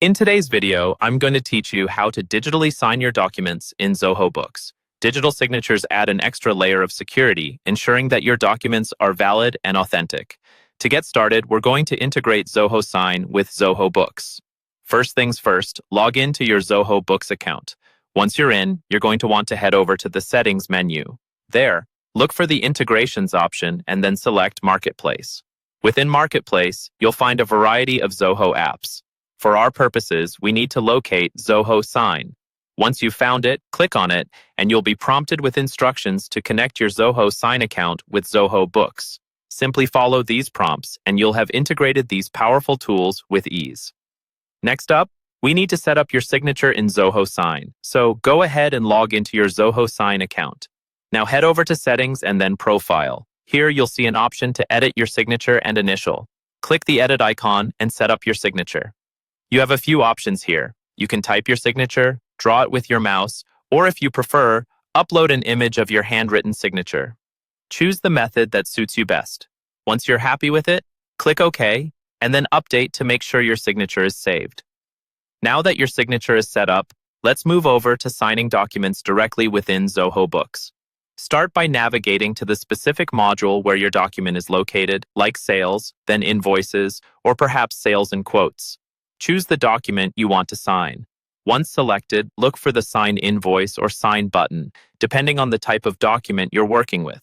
In today's video, I'm going to teach you how to digitally sign your documents in Zoho Books. Digital signatures add an extra layer of security, ensuring that your documents are valid and authentic. To get started, we're going to integrate Zoho Sign with Zoho Books. First things first, log in to your Zoho Books account. Once you're in, you're going to want to head over to the Settings menu. There, look for the Integrations option and then select Marketplace. Within Marketplace, you'll find a variety of Zoho apps. For our purposes, we need to locate Zoho Sign. Once you've found it, click on it, and you'll be prompted with instructions to connect your Zoho Sign account with Zoho Books. Simply follow these prompts, and you'll have integrated these powerful tools with ease. Next up, we need to set up your signature in Zoho Sign, so go ahead and log into your Zoho Sign account. Now head over to Settings and then Profile. Here you'll see an option to edit your signature and initial. Click the edit icon and set up your signature. You have a few options here. You can type your signature, draw it with your mouse, or if you prefer, upload an image of your handwritten signature. Choose the method that suits you best. Once you're happy with it, click OK, and then update to make sure your signature is saved. Now that your signature is set up, let's move over to signing documents directly within Zoho Books. Start by navigating to the specific module where your document is located, like Sales, then Invoices, or perhaps Sales and Quotes. Choose the document you want to sign. Once selected, look for the Sign Invoice or Sign button, depending on the type of document you're working with.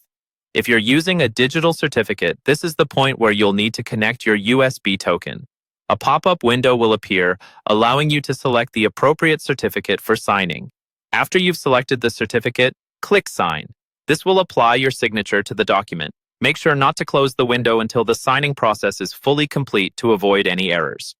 If you're using a digital certificate, this is the point where you'll need to connect your USB token. A pop-up window will appear, allowing you to select the appropriate certificate for signing. After you've selected the certificate, click Sign. This will apply your signature to the document. Make sure not to close the window until the signing process is fully complete to avoid any errors.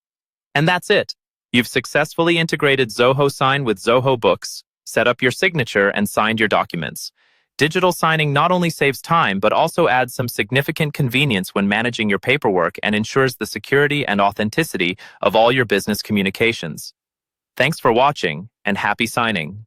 And that's it. You've successfully integrated Zoho Sign with Zoho Books, set up your signature, and signed your documents. Digital signing not only saves time, but also adds some significant convenience when managing your paperwork and ensures the security and authenticity of all your business communications. Thanks for watching, and happy signing.